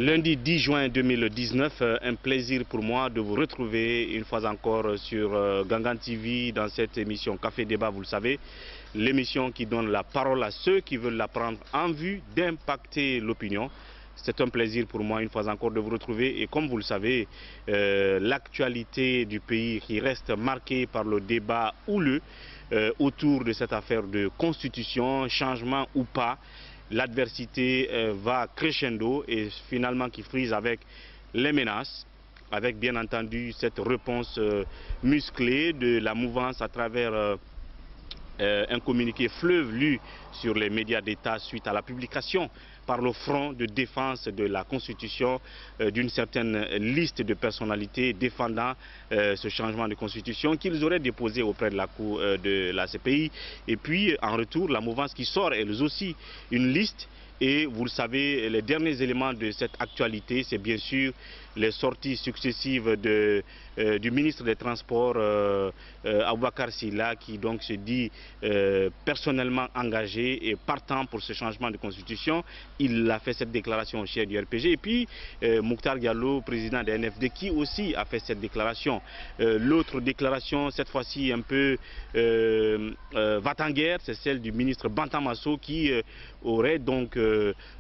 Lundi 10 juin 2019, un plaisir pour moi de vous retrouver une fois encore sur Gangan TV dans cette émission Café Débat, vous le savez, l'émission qui donne la parole à ceux qui veulent la prendre en vue d'impacter l'opinion. C'est un plaisir pour moi une fois encore de vous retrouver et comme vous le savez, l'actualité du pays qui reste marquée par le débat houleux autour de cette affaire de constitution, changement ou pas. L'adversité va crescendo et finalement qui frise avec les menaces, avec bien entendu cette réponse musclée de la mouvance à travers un communiqué fleuve lu sur les médias d'État suite à la publication par le Front de défense de la Constitution d'une certaine liste de personnalités défendant ce changement de Constitution qu'ils auraient déposé auprès de la Cour de la CPI. Et puis en retour, la mouvance qui sort elle aussi une liste. Et vous le savez, les derniers éléments de cette actualité, c'est bien sûr les sorties successives du ministre des Transports, Aboubakar Sylla, qui donc se dit personnellement engagé et partant pour ce changement de constitution. Il a fait cette déclaration au chef du RPG. Et puis, Mokhtar Diallo, président de NFD, qui aussi a fait cette déclaration. L'autre déclaration, cette fois-ci un peu va-t-en-guerre, c'est celle du ministre Bantamasso qui aurait donc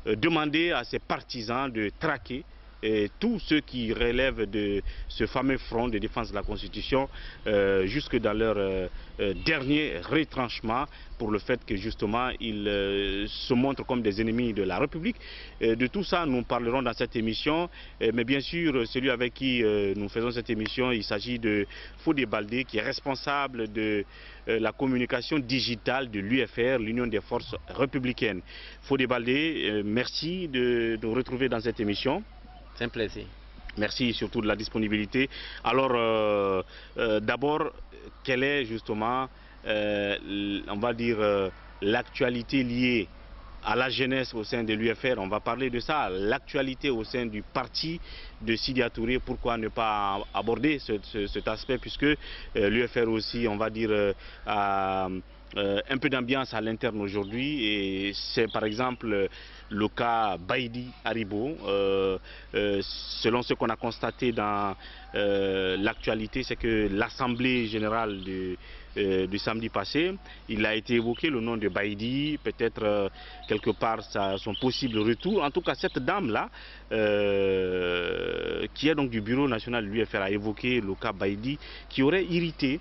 demandé à ses partisans de traquer tous ceux qui relèvent de ce fameux front de défense de la Constitution jusque dans leur dernier retranchement pour le fait que justement ils se montrent comme des ennemis de la République. De tout ça nous parlerons dans cette émission, mais bien sûr celui avec qui nous faisons cette émission, il s'agit de Fodé Baldé qui est responsable de la communication digitale de l'UFR, l'Union des forces républicaines. Fodé Baldé, merci de nous retrouver dans cette émission. C'est un plaisir. Merci surtout de la disponibilité. Alors, d'abord, quelle est justement, on va dire, l'actualité liée à la jeunesse au sein de l'UFR? On va parler de ça, l'actualité au sein du parti de Sidya Touré. Pourquoi ne pas aborder cet aspect, puisque l'UFR aussi, on va dire, a un peu d'ambiance à l'interne aujourd'hui, et c'est par exemple le cas Baïdi Haribo. Selon ce qu'on a constaté dans l'actualité, c'est que l'Assemblée générale du samedi passé, il a été évoqué le nom de Baïdi, peut-être quelque part son possible retour. En tout cas, cette dame-là, qui est donc du bureau national de l'UFR, a évoqué le cas Baïdi, qui aurait irrité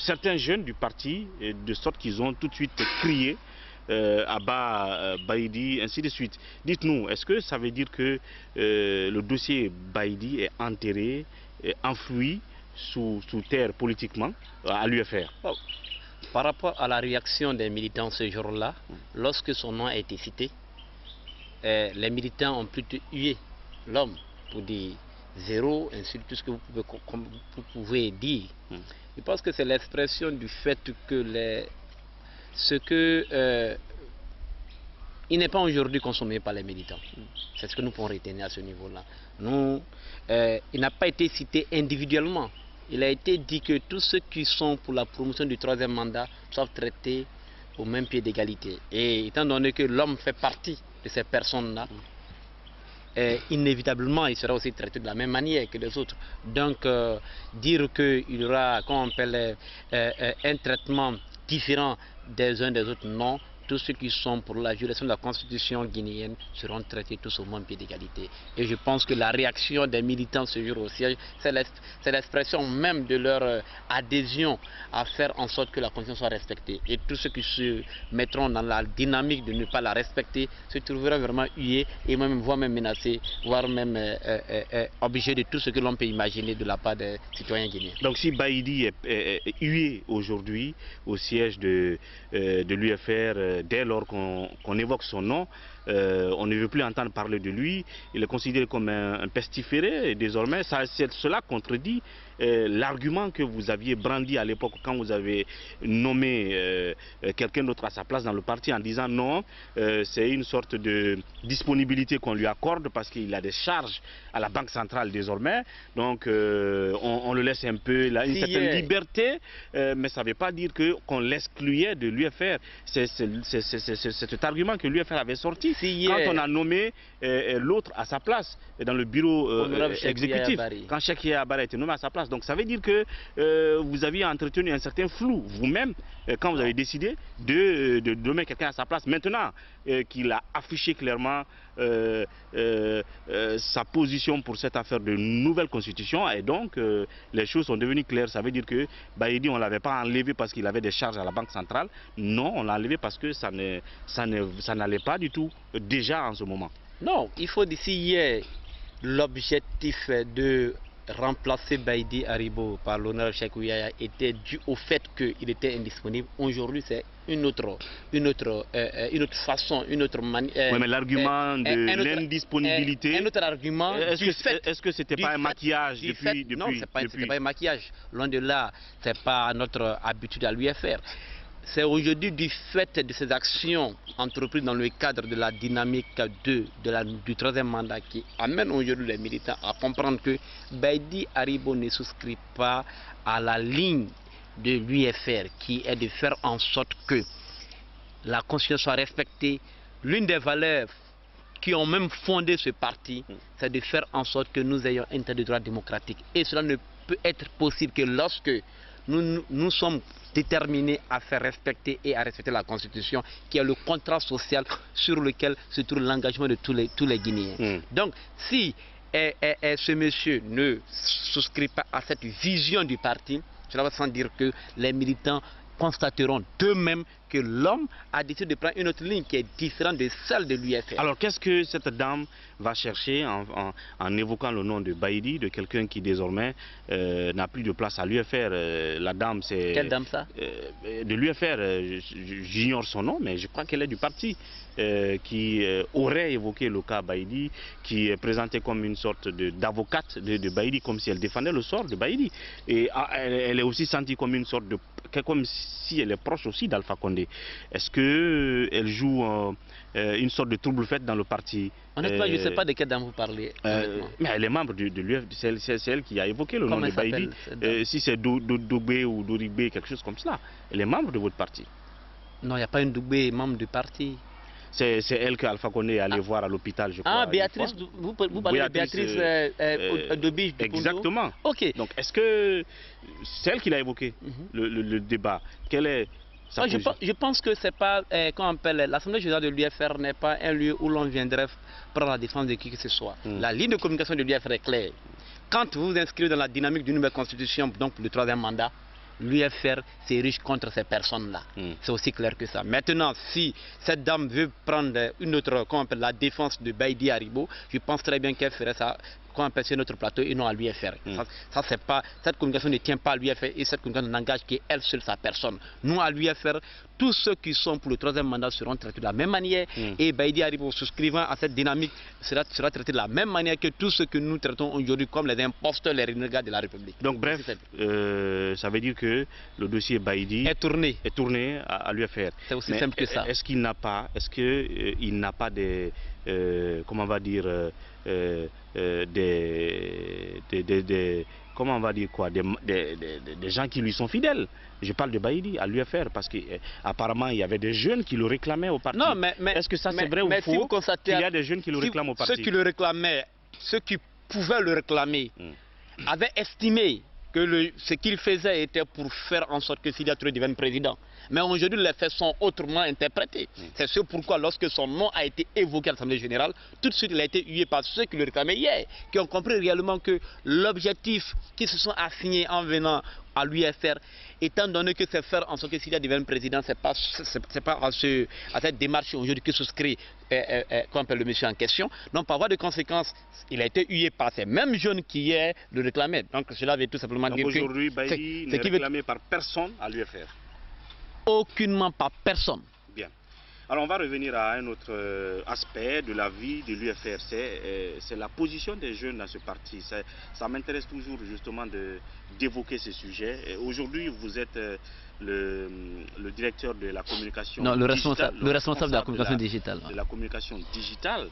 certains jeunes du parti, de sorte qu'ils ont tout de suite crié à bas Baïdi, ainsi de suite. Dites-nous, est-ce que ça veut dire que le dossier Baïdi est enterré, enfoui sous terre politiquement à l'UFR? Par rapport à la réaction des militants ce jour-là, lorsque son nom a été cité, les militants ont plutôt hué l'homme pour dire zéro, ainsi de tout ce que vous pouvez dire. Je pense que c'est l'expression du fait que il n'est pas aujourd'hui consommé par les militants. C'est ce que nous pouvons retenir à ce niveau-là. Il n'a pas été cité individuellement. Il a été dit que tous ceux qui sont pour la promotion du troisième mandat soient traités au même pied d'égalité. Et étant donné que l'homme fait partie de ces personnes-là, inévitablement il sera aussi traité de la même manière que les autres. Donc dire qu'il y aura, comme on appelle, un traitement différent des uns des autres, non. Tous ceux qui sont pour la violation de la constitution guinéenne seront traités tous au même pied d'égalité. Et je pense que la réaction des militants ce jour au siège, c'est l'expression même de leur adhésion à faire en sorte que la constitution soit respectée. Et tous ceux qui se mettront dans la dynamique de ne pas la respecter se trouveront vraiment hués et même, voire même menacés, voire même obligés de tout ce que l'on peut imaginer de la part des citoyens guinéens. Donc si Baïdi est hué aujourd'hui au siège de l'UFR, dès lors qu'on évoque son nom, on ne veut plus entendre parler de lui. Il est considéré comme un pestiféré et désormais cela contredit l'argument que vous aviez brandi à l'époque quand vous avez nommé quelqu'un d'autre à sa place dans le parti en disant non, c'est une sorte de disponibilité qu'on lui accorde parce qu'il a des charges à la Banque centrale désormais, donc on le laisse un peu, il a une certaine liberté, mais ça ne veut pas dire qu'on l'excluait de l'UFR. C'est cet argument que l'UFR avait sorti quand on a nommé l'autre à sa place dans le bureau exécutif, quand Cheikh Yaya Bara a été nommé à sa place. Donc ça veut dire que vous aviez entretenu un certain flou vous-même quand vous avez décidé de nommer quelqu'un à sa place. Maintenant qu'il a affiché clairement sa position pour cette affaire de nouvelle constitution, et donc les choses sont devenues claires. Ça veut dire que Baïdy, on ne l'avait pas enlevé parce qu'il avait des charges à la Banque centrale. Non, on l'a enlevé parce que ça n'allait pas du tout déjà en ce moment. Non, il faut d'ici hier l'objectif de remplacer Baïdy Haribo par l'honneur Cheikh Yaya était dû au fait qu'il était indisponible. Aujourd'hui, c'est une autre façon, une autre manière. Oui, mais l'argument de l'indisponibilité. Un autre argument. Est-ce que c'était pas un maquillage depuis? Non, c'est pas un maquillage. Loin de là, c'est pas notre habitude à lui faire. C'est aujourd'hui du fait de ces actions entreprises dans le cadre de la dynamique du troisième mandat qui amène aujourd'hui les militants à comprendre que Baïdy Haribo ne souscrit pas à la ligne de l'UFR qui est de faire en sorte que la Constitution soit respectée. L'une des valeurs qui ont même fondé ce parti, c'est de faire en sorte que nous ayons un état de droit démocratique. Et cela ne peut être possible que lorsque nous sommes déterminés à faire respecter et à respecter la Constitution, qui est le contrat social sur lequel se trouve l'engagement de tous les Guinéens. Donc, si ce monsieur ne souscrit pas à cette vision du parti, cela va sans dire que les militants constateront d'eux-mêmes que l'homme a décidé de prendre une autre ligne qui est différente de celle de l'UFR. Alors qu'est-ce que cette dame va chercher en évoquant le nom de Baïdy, de quelqu'un qui désormais n'a plus de place à l'UFR? La dame, c'est... Quelle dame ça? De l'UFR, j'ignore son nom, mais je crois qu'elle est du parti qui aurait évoqué le cas Baïdy, qui est présentée comme une sorte d'avocate de Baïdy, comme si elle défendait le sort de Baïdy. Et elle est aussi sentie comme une sorte de... comme si elle est proche aussi d'Alpha Condé. Est-ce qu'elle joue une sorte de trouble-fête dans le parti? Honnêtement, je ne sais pas de quelle dame vous parlez. Mais elle est membre de l'UFR, c'est elle qui a évoqué le nom de Baïdy. Si c'est Doubé ou Doribé, quelque chose comme cela, elle est membre de votre parti? Non, il n'y a pas une Doubé membre du parti. C'est elle qu'Alpha Condé est allé voir à l'hôpital, je crois. Ah, Béatrice, vous parlez de Béatrice Dobige du Kondo? Exactement. Ok. Donc, est-ce que c'est elle qui l'a évoqué, le débat? Quelle est sa position? Je pense que c'est pas, qu'on appelle, l'Assemblée générale de l'UFR n'est pas un lieu où l'on viendrait prendre la défense de qui que ce soit. La ligne de communication de l'UFR est claire. Quand vous vous inscrivez dans la dynamique d'une nouvelle constitution, donc le troisième mandat, l'UFR s'érige contre ces personnes-là. C'est aussi clair que ça. Maintenant, si cette dame veut prendre une autre, qu'on appelle la défense de Baïdy Haribo, je pense très bien qu'elle ferait ça, qu'on appelle sur notre plateau et non à l'UFR. Ça c'est pas, cette communication ne tient pas à l'UFR et cette communication n'engage qu'elle seule sa personne. Nous à l'UFR, tous ceux qui sont pour le troisième mandat seront traités de la même manière et Baïdy Haribo souscrivant à cette dynamique sera traité de la même manière que tous ceux que nous traitons aujourd'hui comme les imposteurs, les renégats de la République. Donc bref, ça veut dire que le dossier Baïdy est tourné à l'UFR. C'est aussi simple que ça. Est-ce qu'il n'a pas, des, comment on va dire, comment on va dire quoi, des gens qui lui sont fidèles. Je parle de Baïdy à l'UFR parce qu'apparemment il y avait des jeunes qui le réclamaient au parti. Non, mais est-ce que ça c'est vrai ou faux qu'il y a des jeunes qui le réclament au parti? Ceux qui le réclamaient, ceux qui pouvaient le réclamer, avaient estimé que ce qu'il faisait était pour faire en sorte que Sidya Touré devienne président. Mais aujourd'hui, les faits sont autrement interprétés. C'est ce pourquoi, lorsque son nom a été évoqué à l'Assemblée générale, tout de suite, il a été hué par ceux qui le réclamaient hier, qui ont compris réellement que l'objectif qu'ils se sont assignés en venant à l'UFR, étant donné que c'est faire en sorte que Sidya devienne président, c'est pas à cette démarche aujourd'hui que souscrit qu'on appelle le monsieur en question. Donc, par voie de conséquence, il a été hué par ces mêmes jeunes qui hier le réclamaient. Donc, cela veut tout simplement dire que... Aujourd'hui, Baïdy n'est réclamé par personne à l'UFR? Aucunement par personne. Bien. Alors on va revenir à un autre aspect de la vie de l'UFRC, c'est la position des jeunes dans ce parti. Ça m'intéresse toujours justement d'évoquer ce sujet. Aujourd'hui, vous êtes le directeur de la communication Non, digitale, le responsable de la communication digitale. De la communication digitale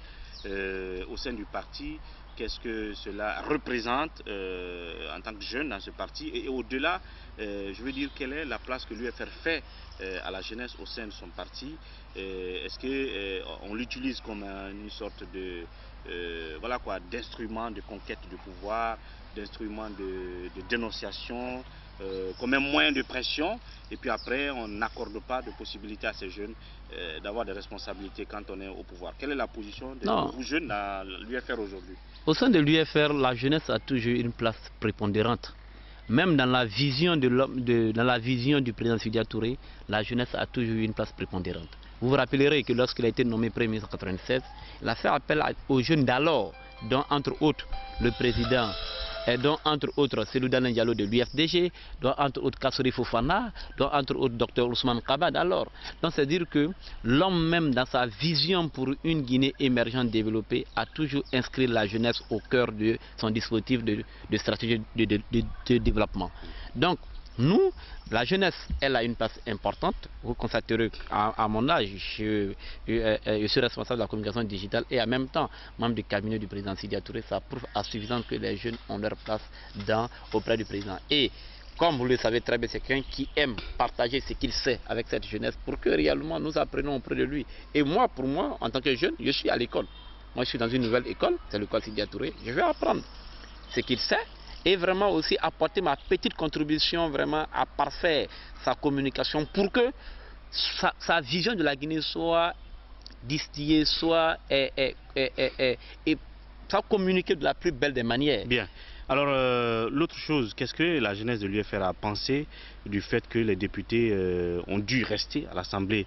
au sein du parti. Qu'est-ce que cela représente en tant que jeune dans ce parti et au-delà, je veux dire, quelle est la place que l'UFR fait à la jeunesse au sein de son parti. Est-ce qu'on l'utilise comme une sorte de voilà quoi, d'instrument de conquête de pouvoir, d'instrument de dénonciation, comme un moyen de pression, et puis après on n'accorde pas de possibilité à ces jeunes d'avoir des responsabilités quand on est au pouvoir. Quelle est la position de vous jeunes dans l'UFR aujourd'hui? Au sein de l'UFR, la jeunesse a toujours une place prépondérante. Même dans la vision du président Sédia Touré, la jeunesse a toujours eu une place prépondérante. Vous vous rappellerez que lorsqu'il a été nommé Premier ministre en 1996, il a fait appel aux jeunes d'alors, dont entre autres le président, dont entre autres Selou Dalein Diallo de l'UFDG, dont entre autres Kassori Fofana, dont entre autres Dr Ousmane Kabad. Alors, donc c'est dire que l'homme même dans sa vision pour une Guinée émergente développée a toujours inscrit la jeunesse au cœur de son dispositif de stratégie de développement. Donc, nous, la jeunesse, elle a une place importante. Vous constaterez qu'à mon âge, je suis responsable de la communication digitale et en même temps membre du cabinet du président Sédia Touré. Ça prouve à suffisance que les jeunes ont leur place auprès du président. Et comme vous le savez très bien, c'est quelqu'un qui aime partager ce qu'il sait avec cette jeunesse pour que réellement nous apprenons auprès de lui. Et moi, pour moi, en tant que jeune, je suis à l'école. Moi, je suis dans une nouvelle école, c'est l'école Sédia Touré. Je vais apprendre ce qu'il sait et vraiment aussi apporter ma petite contribution vraiment à parfaire sa communication pour que sa vision de la Guinée soit distillée, soit communiquée de la plus belle des manières. Bien. Alors, l'autre chose, qu'est-ce que la jeunesse de l'UFR a pensé du fait que les députés ont dû rester à l'Assemblée,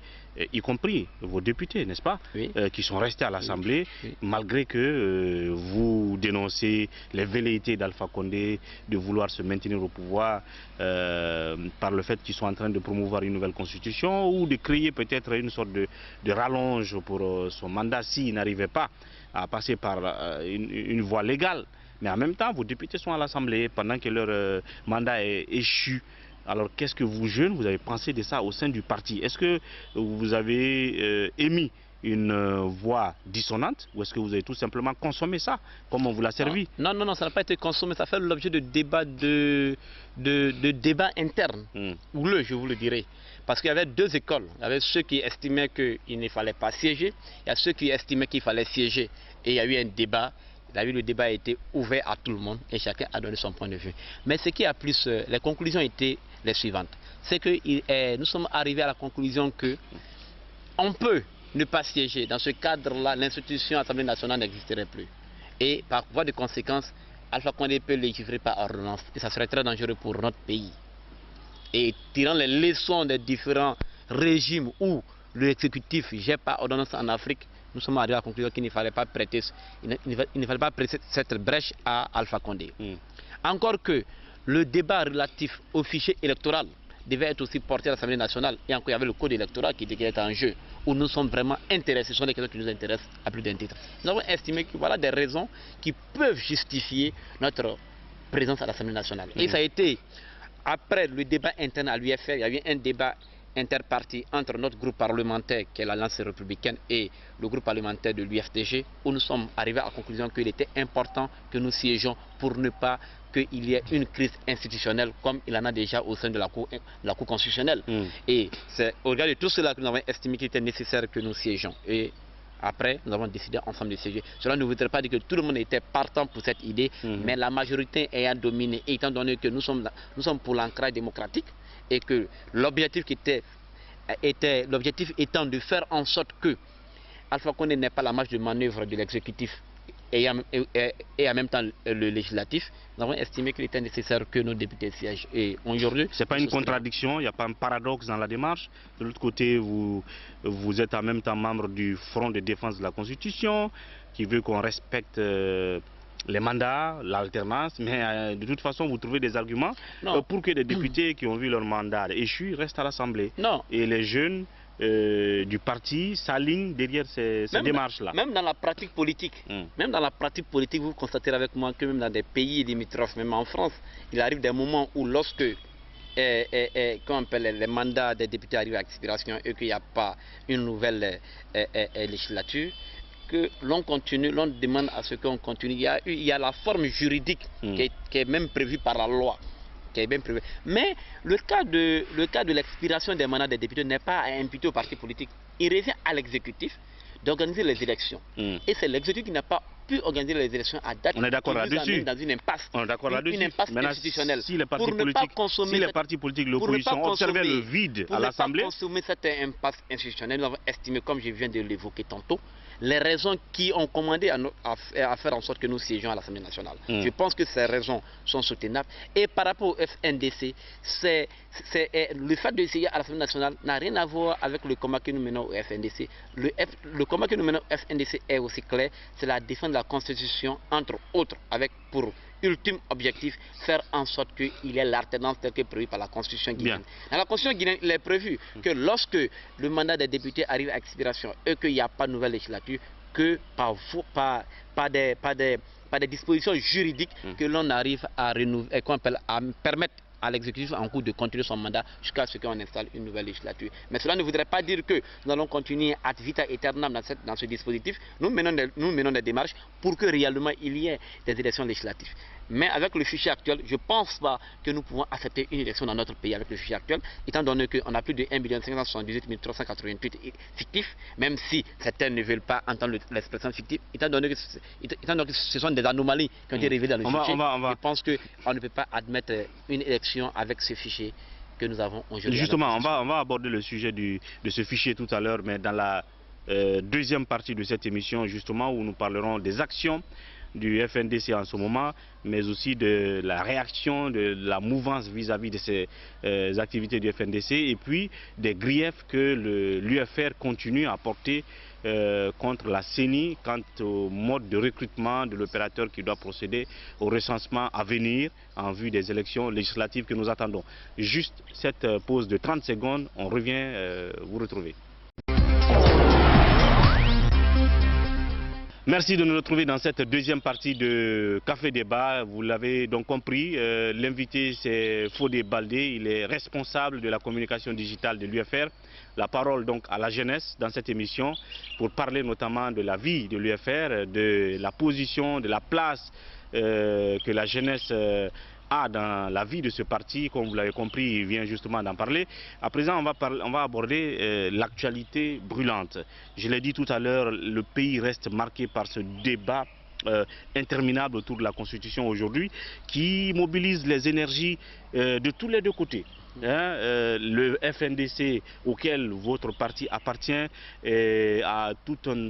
y compris vos députés, n'est-ce pas, oui. Qui sont restés à l'Assemblée, oui. Malgré que vous dénoncez les velléités d'Alpha Condé de vouloir se maintenir au pouvoir par le fait qu'ils sont en train de promouvoir une nouvelle constitution ou de créer peut-être une sorte de rallonge pour son mandat s'il n'arrivait pas à passer par une voie légale. Mais en même temps, vos députés sont à l'Assemblée pendant que leur mandat est échu. Alors, qu'est-ce que vous, jeunes, vous avez pensé de ça au sein du parti? Est-ce que vous avez émis une voix dissonante ou est-ce que vous avez tout simplement consommé ça comme on vous l'a servi? Non, ça n'a pas été consommé. Ça fait l'objet de débats internes. Houleux, je vous le dirai. Parce qu'il y avait deux écoles. Il y avait ceux qui estimaient qu'il ne fallait pas siéger. Il y a ceux qui estimaient qu'il fallait siéger. Et il y a eu un débat. Le débat a été ouvert à tout le monde et chacun a donné son point de vue. Mais ce qui a plus, les conclusions étaient les suivantes. C'est que nous sommes arrivés à la conclusion que on peut ne pas siéger. Dans ce cadre-là, l'institution Assemblée nationale n'existerait plus. Et par voie de conséquence, Alpha Condé peut légiférer par ordonnance. Et ça serait très dangereux pour notre pays. Et tirant les leçons des différents régimes où l'exécutif gère par ordonnance en Afrique, nous sommes arrivés à la conclusion qu'il ne fallait pas prêter, cette brèche à Alpha Condé. Encore que le débat relatif au fichier électoral devait être aussi porté à l'Assemblée nationale. Et encore, il y avait le code électoral qui était en jeu, où nous sommes vraiment intéressés, ce sont des questions qui nous intéressent à plus d'un titre. Nous avons estimé que voilà des raisons qui peuvent justifier notre présence à l'Assemblée nationale. Et ça a été, après le débat interne à l'UFR, il y avait un débat interparti entre notre groupe parlementaire qui est l'Alliance républicaine et le groupe parlementaire de l'UFDG, où nous sommes arrivés à la conclusion qu'il était important que nous siégeons pour ne pas qu'il y ait une crise institutionnelle comme il en a déjà au sein de la Cour constitutionnelle. Et c'est au regard de tout cela que nous avons estimé qu'il était nécessaire que nous siégeons. Et après, nous avons décidé ensemble de siéger. Cela ne voudrait pas dire que tout le monde était partant pour cette idée, mais la majorité ayant dominé, étant donné que nous sommes pour l'ancrage démocratique, et que l'objectif étant de faire en sorte que Alpha Condé n'ait pas la marge de manœuvre de l'exécutif et en même temps le législatif, nous avons estimé qu'il était nécessaire que nos députés siègent. Et aujourd'hui, c'est pas une contradiction, il n'y a pas un paradoxe dans la démarche. De l'autre côté, vous êtes en même temps membre du Front de défense de la Constitution, qui veut qu'on respecte les mandats, l'alternance, mais de toute façon, vous trouvez des arguments pour que des députés qui ont vu leur mandat échu restent à l'Assemblée. Et les jeunes du parti s'aligne derrière ces démarches-là. Même dans la pratique politique, vous constaterez avec moi que même dans des pays limitrophes, même en France, il arrive des moments où lorsque les mandats des députés arrivent à expiration et qu'il n'y a pas une nouvelle législature, que l'on continue, l'on demande à ce qu'on continue. Il y a la forme juridique qui est même prévue par la loi. Mais le cas de l'expiration des mandats des députés n'est pas à imputer au parti politique. Il revient à l'exécutif d'organiser les élections. Et c'est l'exécutif qui n'a pas pu organiser les élections à date. On est d'accord là-dessus. Dans une impasse. On est d'accord là-dessus. Une impasse institutionnelle. Si les partis politiques, l'opposition observaient le vide à l'Assemblée. Pour ne pas consommer cette impasse institutionnelle, nous avons estimé, comme je viens de l'évoquer tantôt, les raisons qui ont commandé à faire en sorte que nous siégeons à l'Assemblée nationale. Je pense que ces raisons sont soutenables. Et par rapport au FNDC, le fait de siéger à l'Assemblée nationale n'a rien à voir avec le combat que nous menons au FNDC. Le combat que nous menons au FNDC est aussi clair, c'est la défense de la Constitution, entre autres, avec pour ultime objectif, faire en sorte qu'il y ait l'alternance telle que prévue par la Constitution guinéenne. Dans la Constitution guinéenne, il est prévu que lorsque le mandat des députés arrive à expiration et qu'il n'y a pas de nouvelle législature, que par des dispositions juridiques que l'on arrive à renouveler, à permettre à l'exécutif en cours de continuer son mandat jusqu'à ce qu'on installe une nouvelle législature. Mais cela ne voudrait pas dire que nous allons continuer ad vitam aeternam dans ce dispositif. Nous menons des démarches pour que réellement il y ait des élections législatives. Mais avec le fichier actuel, je ne pense pas que nous pouvons accepter une élection dans notre pays avec le fichier actuel, étant donné qu'on a plus de 1 578 388 fictifs, même si certains ne veulent pas entendre l'expression fictive, étant donné que ce sont des anomalies qui ont été révélées dans le fichier. Je pense qu'on ne peut pas admettre une élection avec ce fichier que nous avons aujourd'hui. Justement, on va aborder le sujet de ce fichier tout à l'heure, mais dans la deuxième partie de cette émission, justement, où nous parlerons des actions du FNDC en ce moment, mais aussi de la réaction de la mouvance vis-à-vis de ces activités du FNDC et puis des griefs que l'UFR continue à porter contre la CENI quant au mode de recrutement de l'opérateur qui doit procéder au recensement à venir en vue des élections législatives que nous attendons. Juste cette pause de 30 secondes, on revient vous retrouver. Merci de nous retrouver dans cette deuxième partie de Café Débat. Vous l'avez donc compris, l'invité c'est Fodé Baldé, il est responsable de la communication digitale de l'UFR. La parole donc à la jeunesse dans cette émission pour parler notamment de la vie de l'UFR, de la position, de la place que la jeunesse a dans la vie de ce parti. Comme vous l'avez compris, il vient justement d'en parler. À présent, on va aborder l'actualité brûlante. Je l'ai dit tout à l'heure, le pays reste marqué par ce débat interminable autour de la Constitution aujourd'hui qui mobilise les énergies de tous les deux côtés. Le FNDC auquel votre parti appartient a tout un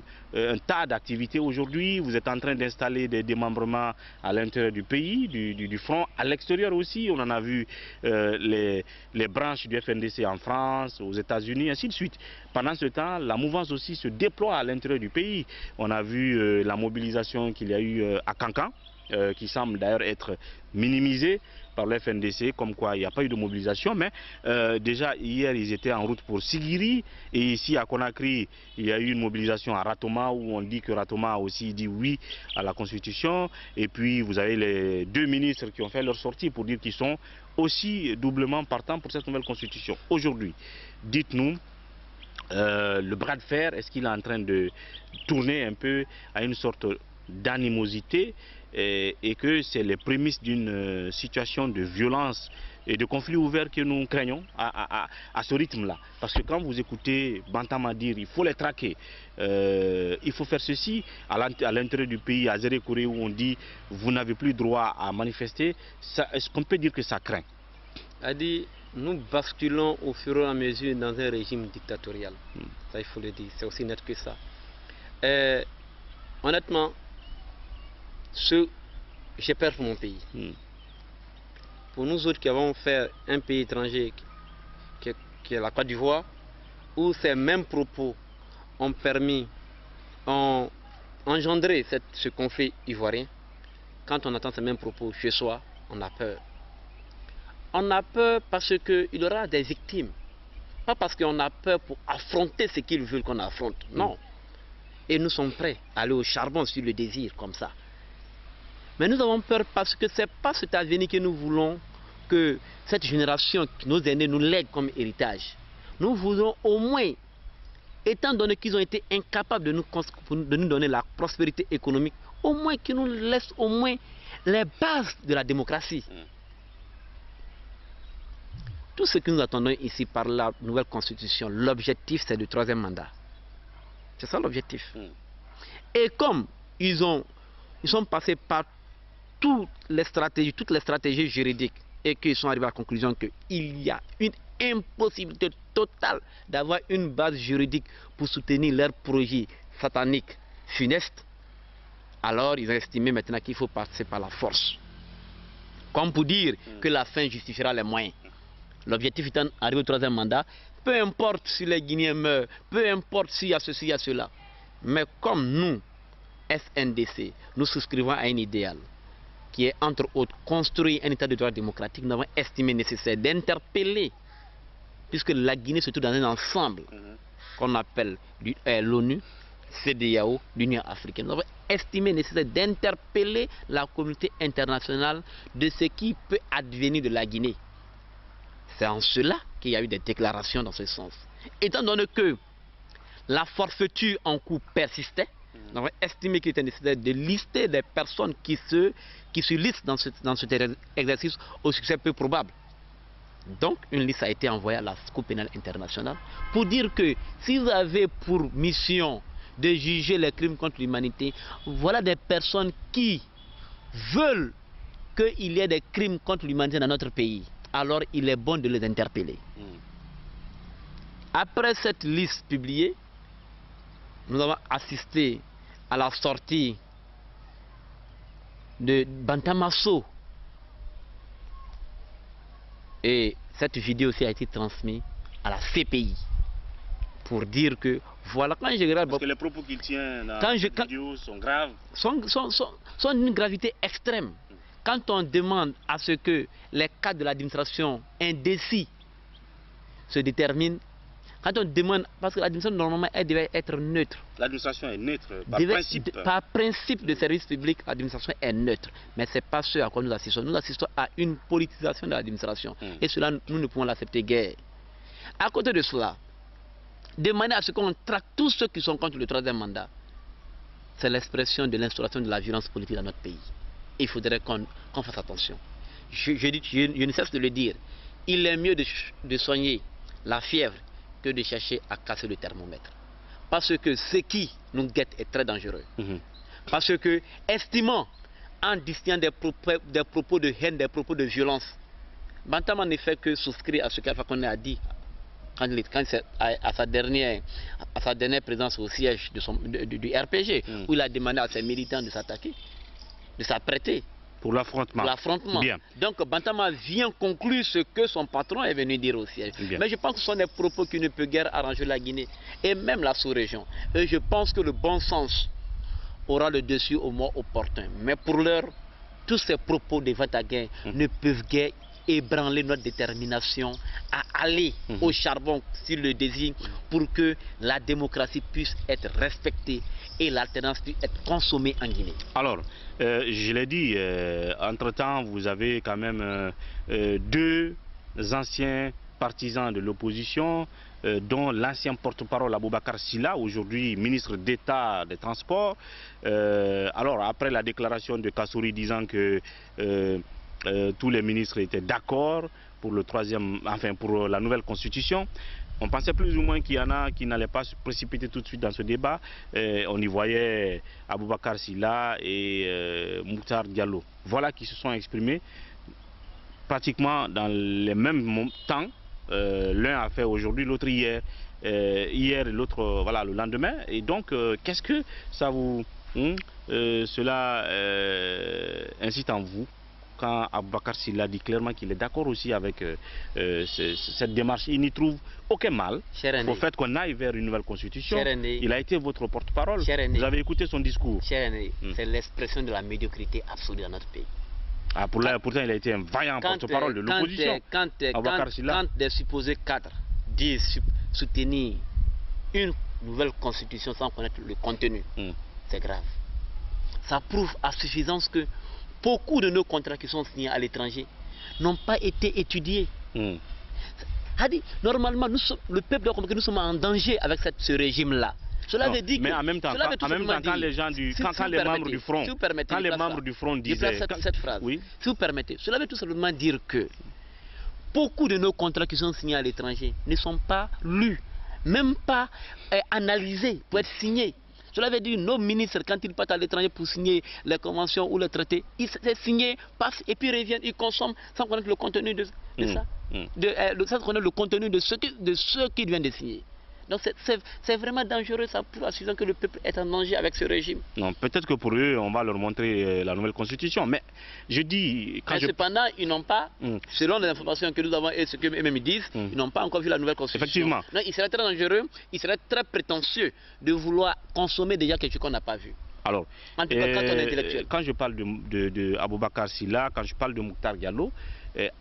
tas d'activités aujourd'hui. Vous êtes en train d'installer des démembrements à l'intérieur du pays, du front, à l'extérieur aussi. On en a vu les branches du FNDC en France, aux États-Unis, ainsi de suite. Pendant ce temps, la mouvance aussi se déploie à l'intérieur du pays. On a vu la mobilisation qu'il y a eu à Cancan, qui semble d'ailleurs être minimisée par le FNDC, comme quoi il n'y a pas eu de mobilisation, mais déjà hier ils étaient en route pour Sigiri, et ici à Conakry il y a eu une mobilisation à Ratoma où on dit que Ratoma a aussi dit oui à la Constitution, et puis vous avez les deux ministres qui ont fait leur sortie pour dire qu'ils sont aussi doublement partants pour cette nouvelle Constitution. Aujourd'hui, dites-nous, le bras de fer, est-ce qu'il est en train de tourner un peu à une sorte d'animosité et que c'est les prémices d'une situation de violence et de conflit ouvert que nous craignons à ce rythme-là. Parce que quand vous écoutez Bantama dire il faut les traquer, il faut faire ceci, à l'intérieur du pays, à Zérékoré où on dit vous n'avez plus droit à manifester, est-ce qu'on peut dire que ça craint? Adi, nous basculons au fur et à mesure dans un régime dictatorial. Ça il faut le dire, c'est aussi net que ça. Honnêtement, j'ai peur pour mon pays. Pour nous autres qui avons fait un pays étranger qui est la Côte d'Ivoire, où ces mêmes propos ont engendré ce conflit ivoirien, quand on entend ces mêmes propos chez soi, on a peur. On a peur parce qu'il y aura des victimes Pas parce qu'on a peur pour affronter ce qu'ils veulent qu'on affronte. Non. Et nous sommes prêts à aller au charbon sur le désir comme ça. Mais nous avons peur parce que ce n'est pas cet avenir que nous voulons que cette génération, nos aînés, nous lègue comme héritage. Nous voulons au moins, étant donné qu'ils ont été incapables de nous donner la prospérité économique, au moins qu'ils nous laissent au moins les bases de la démocratie. Tout ce que nous attendons ici par la nouvelle constitution, l'objectif c'est le 3e mandat. C'est ça l'objectif. Et comme ils sont passés par toutes les stratégies juridiques et qu'ils sont arrivés à la conclusion qu'il y a une impossibilité totale d'avoir une base juridique pour soutenir leur projet satanique funeste, alors ils ont estimé maintenant qu'il faut passer par la force. Comme pour dire que la fin justifiera les moyens. L'objectif étant d'arriver au 3e mandat, peu importe si les Guinéens meurent, peu importe s'il y a ceci, il y a cela. Mais comme nous, FNDC, nous souscrivons à un idéal qui est entre autres construire un état de droit démocratique, nous avons estimé nécessaire d'interpeller, puisque la Guinée se trouve dans un ensemble qu'on appelle l'ONU, CEDEAO, l'Union africaine. Nous avons estimé nécessaire d'interpeller la communauté internationale de ce qui peut advenir de la Guinée. C'est en cela qu'il y a eu des déclarations dans ce sens. Étant donné que la forfaiture en cours persistait, nous avons estimé qu'il était nécessaire de lister des personnes qui se listent dans cet exercice au succès peu probable. Donc, une liste a été envoyée à la Cour pénale internationale pour dire que si vous avez pour mission de juger les crimes contre l'humanité, voilà des personnes qui veulent qu'il y ait des crimes contre l'humanité dans notre pays. Alors il est bon de les interpeller. Après cette liste publiée, nous avons assisté à la sortie de Bantamasso. Et cette vidéo aussi a été transmise à la CPI pour dire que voilà, quand je regarde... Parce que les propos qu'il tient dans la vidéo sont graves. Sont d'une gravité extrême. Quand on demande à ce que les cadres de l'administration indécis se déterminent, quand on demande, parce que l'administration normalement elle devait être neutre. L'administration est neutre par principe. Par principe de service public, l'administration est neutre. Mais ce n'est pas ce à quoi nous assistons. Nous assistons à une politisation de l'administration. Et cela, nous ne pouvons l'accepter guère. À côté de cela, demander à ce qu'on traque tous ceux qui sont contre le 3e mandat, c'est l'expression de l'instauration de la violence politique dans notre pays. Il faudrait qu'on fasse attention. Je ne cesse de le dire. Il est mieux de soigner la fièvre que de chercher à casser le thermomètre. Parce que ce qui nous guette est très dangereux. Parce que, estimant, en distinguant des propos de haine, des propos de violence, Bantama ne fait que souscrire à ce qu'Alpha Condé a dit quand à sa dernière présence au siège du RPG, où il a demandé à ses militants de s'attaquer, de s'apprêter pour l'affrontement. Donc Bantama vient conclure ce que son patron est venu dire au siège. Mais je pense que ce sont des propos qui ne peuvent guère arranger la Guinée et même la sous-région. Et je pense que le bon sens aura le dessus au moment opportun. Mais pour l'heure, tous ces propos de Vataguin ne peuvent guère ébranler notre détermination à aller au charbon sur le désir pour que la démocratie puisse être respectée et l'alternance puisse être consommée en Guinée. Alors, je l'ai dit, entre-temps, vous avez quand même deux anciens partisans de l'opposition, dont l'ancien porte-parole Aboubacar Silla, aujourd'hui ministre d'État des Transports. Alors, après la déclaration de Kassouri disant que tous les ministres étaient d'accord pour pour la nouvelle constitution. On pensait plus ou moins qu'il y en a qui n'allaient pas se précipiter tout de suite dans ce débat. On y voyait Aboubacar Silla et Mouktar Diallo. Voilà qui se sont exprimés pratiquement dans les mêmes temps. L'un a fait aujourd'hui, l'autre hier. Hier et l'autre voilà, le lendemain. Et donc, qu'est-ce que ça vous... cela incite en vous quand Aboubacar Silla dit clairement qu'il est d'accord aussi avec cette démarche, il n'y trouve aucun mal au fait qu'on aille vers une nouvelle constitution. Il a été votre porte-parole. Vous avez écouté son discours. C'est l'expression de la médiocrité absolue dans notre pays. Pourtant, il a été un vaillant porte-parole de l'opposition. Quand des supposés cadres disent soutenir une nouvelle constitution sans connaître le contenu, c'est grave. Ça prouve à suffisance que beaucoup de nos contrats qui sont signés à l'étranger n'ont pas été étudiés. Normalement, le peuple doit comprendre que nous sommes en danger avec ce régime-là. Cela veut dire mais en même temps, quand les gens quand les membres du front, quand les membres du front disaient cette phrase, oui. Si vous permettez, cela veut tout simplement dire que beaucoup de nos contrats qui sont signés à l'étranger ne sont pas lus, même pas analysés pour être signés. Cela veut dire que nos ministres, quand ils partent à l'étranger pour signer les conventions ou les traités, ils signent, passent et puis reviennent, ils consomment sans connaître le contenu de ça, sans connaître le contenu de ce qu'ils viennent de signer. Donc c'est vraiment dangereux, ça prouve à suffisance que le peuple est en danger avec ce régime. Non, peut-être que pour eux, on va leur montrer la nouvelle constitution, mais je dis... Cependant, ils n'ont pas, selon les informations que nous avons et ce qu'eux-mêmes disent, ils n'ont pas encore vu la nouvelle constitution. Effectivement. Donc il serait très dangereux, il serait très prétentieux de vouloir consommer déjà quelque chose qu'on n'a pas vu. Alors, en tout cas, quand on est intellectuel. Quand je parle de Aboubacar Sylla, quand je parle de Mokhtar Diallo,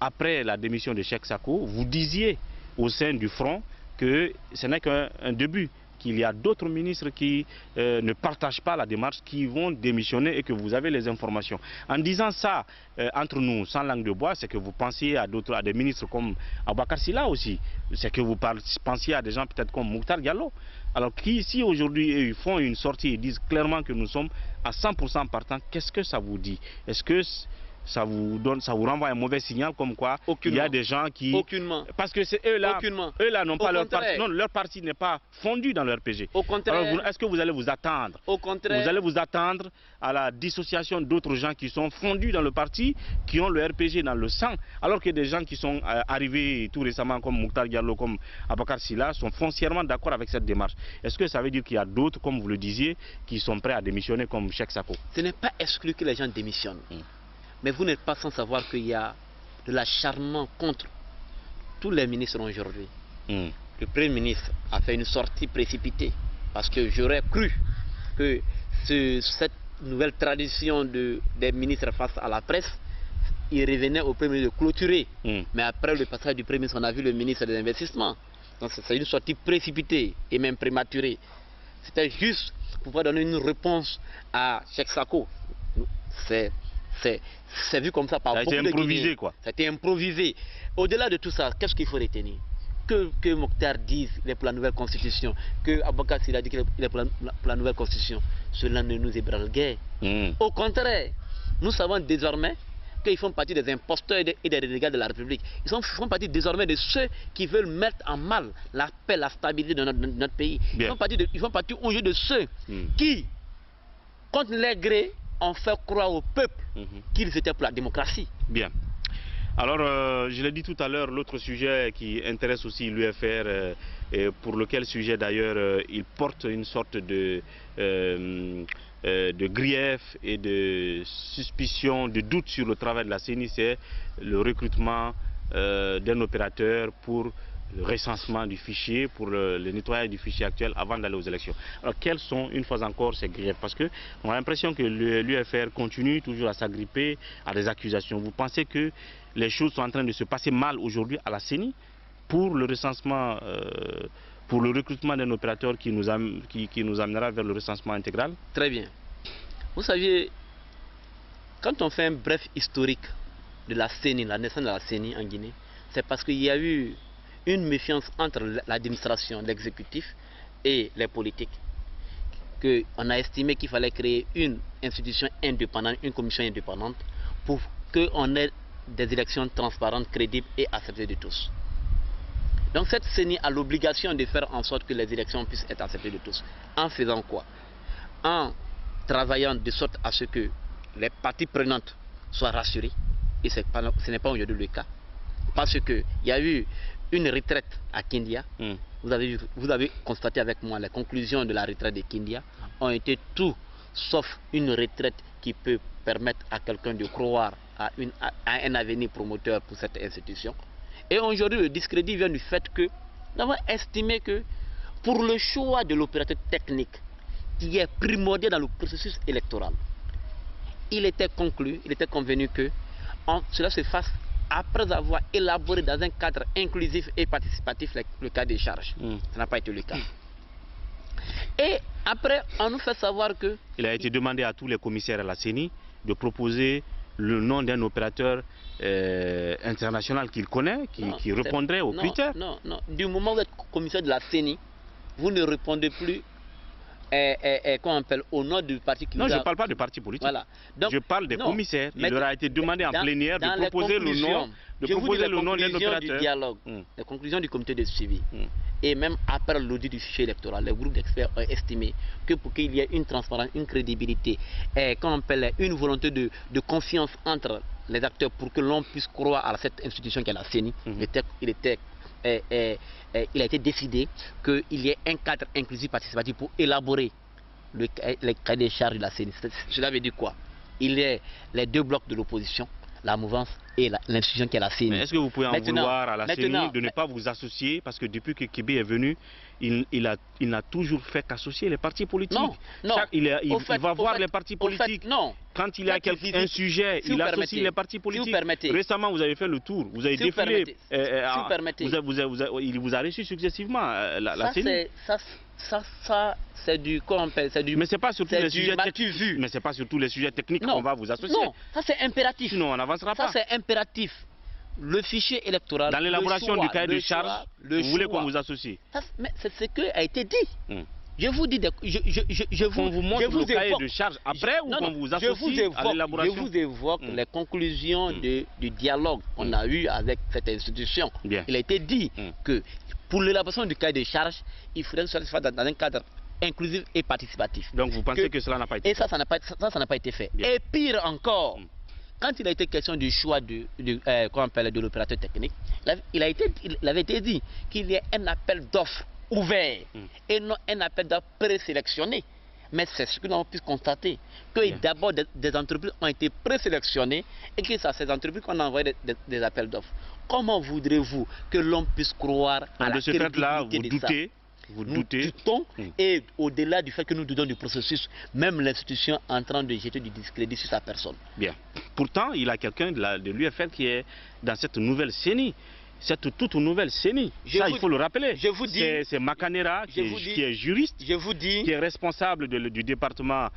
après la démission de Cheikh Sako, vous disiez au sein du front que ce n'est qu'un début, qu'il y a d'autres ministres qui ne partagent pas la démarche, qui vont démissionner et que vous avez les informations. En disant ça, entre nous, sans langue de bois, c'est que vous pensiez à des ministres comme Aboubacar Sylla aussi. C'est que vous pensiez à des gens peut-être comme Mokhtar Diallo. Alors si aujourd'hui ils font une sortie et disent clairement que nous sommes à 100% partants, qu'est-ce que ça vous dit? Est-ce que ça vous renvoie un mauvais signal comme quoi il y a des gens qui... Aucunement. Parce que c'est eux-là n'ont pas leur parti. Non, leur parti n'est pas fondu dans leur RPG. Au contraire. Alors est-ce que vous allez vous attendre? Au contraire. Vous allez vous attendre à la dissociation d'autres gens qui sont fondus dans le parti, qui ont le RPG dans le sang, alors que des gens qui sont arrivés tout récemment comme Mokhtar Diallo, comme Aboubacar Sylla, sont foncièrement d'accord avec cette démarche. Est-ce que ça veut dire qu'il y a d'autres, comme vous le disiez, qui sont prêts à démissionner comme Cheikh Sako? Ce n'est pas exclu que les gens démissionnent. Mais vous n'êtes pas sans savoir qu'il y a de l'acharnement contre tous les ministres aujourd'hui. Le Premier ministre a fait une sortie précipitée parce que j'aurais cru que cette nouvelle tradition des ministres face à la presse, il revenait au Premier ministre de clôturer. Mais après le passage du Premier ministre, on a vu le ministre des Investissements. Donc c'est une sortie précipitée et même prématurée. C'était juste pour pouvoir donner une réponse à Cheikh Sako. C'est vu comme ça par beaucoup de Guinéens. Ça a été improvisé, quoi. Ça a été improvisé. Au-delà de tout ça, qu'est-ce qu'il faut retenir? Que Mokhtar dise qu'il est pour la nouvelle constitution, que Aboubacar Sylla dit qu'il est pour la nouvelle constitution, cela ne nous ébranle guère. Au contraire, nous savons désormais qu'ils font partie des imposteurs et des renégats de la République. Ils font partie désormais de ceux qui veulent mettre en mal la paix, la stabilité de notre pays. Ils font partie aujourd'hui de ceux qui, contre les gré, ont fait croire au peuple qu'ils étaient pour la démocratie. Bien. Alors, je l'ai dit tout à l'heure, l'autre sujet qui intéresse aussi l'UFR, et pour lequel sujet d'ailleurs il porte une sorte de grief et de suspicion, de doute sur le travail de la CENI, c'est le recrutement d'un opérateur pour le recensement du fichier, pour le nettoyage du fichier actuel avant d'aller aux élections. Alors quels sont une fois encore ces griefs? Parce qu'on a l'impression que l'UFR continue toujours à s'agripper à des accusations. Vous pensez que les choses sont en train de se passer mal aujourd'hui à la CENI pour le recensement, pour le recrutement d'un opérateur qui nous amènera vers le recensement intégral? Très bien. Vous savez, quand on fait un bref historique de la CENI, la naissance de la CENI en Guinée, c'est parce qu'il y a eu une méfiance entre l'administration, l'exécutif et les politiques. On a estimé qu'il fallait créer une institution indépendante, une commission indépendante, pour qu'on ait des élections transparentes, crédibles et acceptées de tous. Donc cette CENI a l'obligation de faire en sorte que les élections puissent être acceptées de tous. En faisant quoi? En travaillant de sorte à ce que les parties prenantes soient rassurées. Et ce n'est pas aujourd'hui le cas. Parce qu'il y a eu une retraite à Kindia. Vous avez constaté avec moi les conclusions de la retraite de Kindia ont été tout sauf une retraite qui peut permettre à quelqu'un de croire à un avenir promoteur pour cette institution. Et aujourd'hui, le discrédit vient du fait que nous avons estimé que pour le choix de l'opérateur technique qui est primordial dans le processus électoral, il était convenu que cela se fasse après avoir élaboré dans un cadre inclusif et participatif le cas des charges. Ça n'a pas été le cas. Et après, on nous fait savoir que... Il a été demandé à tous les commissaires à la CENI de proposer le nom d'un opérateur international qu'il connaît, qui répondrait aux critères. Non. Du moment où vous êtes commissaire de la CENI, vous ne répondez plus qu'on appelle au nom du parti qui... Non, je ne parle pas de parti politique. Voilà. Donc, je parle des commissaires. Il leur a été demandé en plénière de proposer le nom, d'un opérateur. Dialogue, les conclusions du comité de suivi. Et même après l'audit du fichier électoral, les groupes d'experts ont estimé que pour qu'il y ait une transparence, une crédibilité, qu'on appelle une volonté de confiance entre les acteurs pour que l'on puisse croire à cette institution qui est la CENI, il a été décidé qu'il y ait un cadre inclusif participatif pour élaborer les cahiers des charges de la CENI. Cela veut dire quoi? Il y a les deux blocs de l'opposition, la mouvance et l'institution qui est la CENI. Est-ce que vous pouvez en vouloir à la CENI de ne pas vous associer? Parce que depuis que Kébé est venu, il n'a toujours fait qu'associer les partis politiques. Non. Il va voir les partis politiques. Quand il y a un sujet, il associe les partis politiques. Récemment, vous avez fait le tour, vous avez défilé. Il vous a reçu successivement, la CENI. Ça, c'est du... Mais ce n'est pas sur tous les sujets techniques. Mais c'est pas sur tous les sujets techniques qu'on va vous associer. Non, ça c'est impératif. Sinon, on n'avancera pas. Ça c'est impératif. Le fichier électoral... Dans l'élaboration du cahier de charges, vous voulez qu'on vous associe? Mais c'est ce qui a été dit. Je vous dis... Qu'on vous montre le cahier de charges après ou qu'on vous associe à l'élaboration? Je vous évoque les conclusions du dialogue qu'on a eu avec cette institution. Bien. Il a été dit que pour l'élaboration du cahier de charges, il faudrait que ça se fasse dans un cadre inclusif et participatif. Donc vous pensez que cela n'a pas été fait? Et ça n'a pas été fait. Bien. Et pire encore, quand il a été question du choix de l'opérateur technique, il avait été dit qu'il y a un appel d'offres ouvert et non un appel d'offres présélectionné. Mais c'est ce que nous avons pu constater, que d'abord des entreprises ont été présélectionnées et que c'est à ces entreprises qu'on a envoyé des appels d'offres. Comment voudrez-vous que l'on puisse croire à la crédibilité de ça? Vous doutez. Et au-delà du fait que nous doutons du processus, même l'institution en train de jeter du discrédit sur sa personne. Bien. Pourtant, il y a quelqu'un de l'UFR qui est dans cette nouvelle CENI. Cette toute nouvelle CENI. Ça, il faut le rappeler. C'est Makanera qui est juriste, qui est responsable du département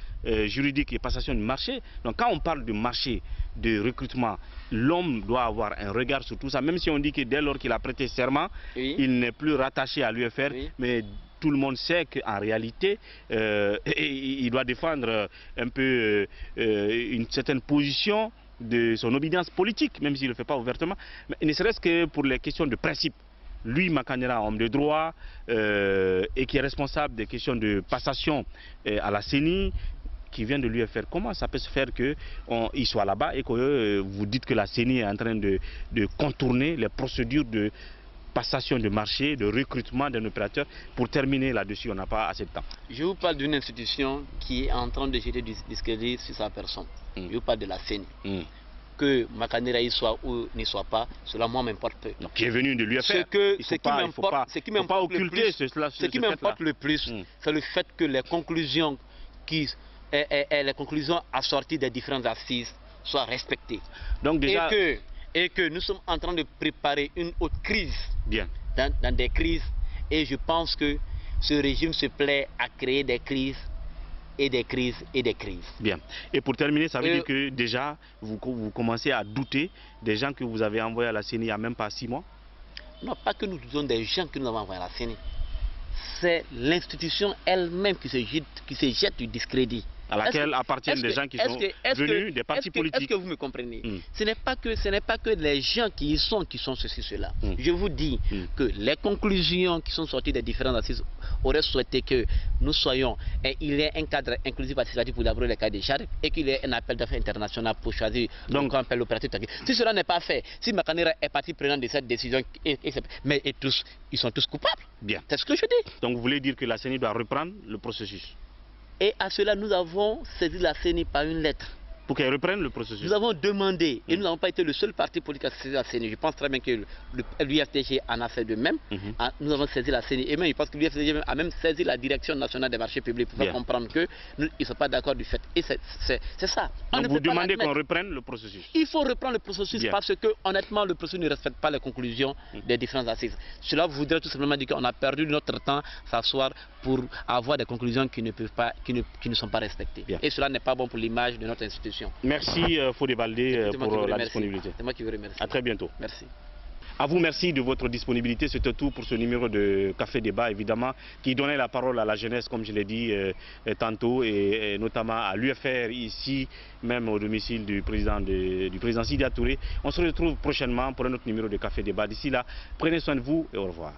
juridique et passation du marché. Donc quand on parle de marché, de recrutement, l'homme doit avoir un regard sur tout ça, même si on dit que dès lors qu'il a prêté serment, il n'est plus rattaché à l'UFR, mais tout le monde sait qu'en réalité, il doit défendre un peu une certaine position de son obédience politique, même s'il ne le fait pas ouvertement, mais ne serait-ce que pour les questions de principe. Lui, Makanera, homme de droit, et qui est responsable des questions de passation à la CENI, qui vient de l'UFR, comment ça peut se faire qu'il soit là-bas et que vous dites que la CENI est en train de contourner les procédures de passation de marché, de recrutement d'un opérateur? Pour terminer là-dessus, on n'a pas assez de temps. Je vous parle d'une institution qui est en train de jeter du discrédit sur sa personne. Je vous parle de la CENI. Que Makanera y soit ou n'y soit pas, cela moi m'importe peu. Donc, qui est venu de l'UFR. Ce qui m'importe le plus, c'est le fait que les conclusions assorties des différentes assises soient respectées. Donc déjà... Et que nous sommes en train de préparer une autre crise. Bien. Dans des crises. Et je pense que ce régime se plaît à créer des crises et des crises et des crises. Bien. Et pour terminer, ça veut dire que déjà, vous commencez à douter des gens que vous avez envoyés à la CENI il n'y a même pas 6 mois? Non, pas que nous doutons des gens que nous avons envoyés à la CENI. C'est l'institution elle-même qui se jette du discrédit. À laquelle appartiennent des gens qui sont venus des partis politiques. Est-ce que vous me comprenez? Ce n'est pas que les gens qui y sont ceci, cela. Je vous dis que les conclusions qui sont sorties des différentes assises auraient souhaité que nous soyons, il y ait un cadre inclusif participatif pour élaborer les cas des charges et qu'il y ait un appel d'offres international pour choisir l'opérateur technique. Si cela n'est pas fait, si Makanera est partie prenante de cette décision, mais ils sont tous coupables. Bien. C'est ce que je dis. Donc vous voulez dire que la CENI doit reprendre le processus? Et à cela, nous avons saisi la CENI par une lettre Pour qu'elle reprenne le processus. Nous avons demandé, et nous n'avons pas été le seul parti politique à saisir la CENI. Je pense très bien que l'UFDG en a fait de même. Nous avons saisi la CENI. Et même, je pense que l'UFDG a même saisi la Direction nationale des marchés publics pour faire comprendre qu'ils ne sont pas d'accord du fait. Et c'est ça. Donc vous demandez qu'on reprenne le processus. Il faut reprendre le processus parce que, honnêtement, le processus ne respecte pas les conclusions des différentes assises. Cela voudrait tout simplement dire qu'on a perdu notre temps s'asseoir pour avoir des conclusions qui ne sont pas respectées. Et cela n'est pas bon pour l'image de notre institution. Merci Fodé Baldé pour la disponibilité. C'est moi qui vous remercie. À très bientôt. Merci. À vous, merci de votre disponibilité. C'était tout pour ce numéro de Café Débat, évidemment, qui donnait la parole à la jeunesse, comme je l'ai dit tantôt, et notamment à l'UFR, ici, même au domicile du président Sidya Touré. On se retrouve prochainement pour un autre numéro de Café Débat. D'ici là, prenez soin de vous et au revoir.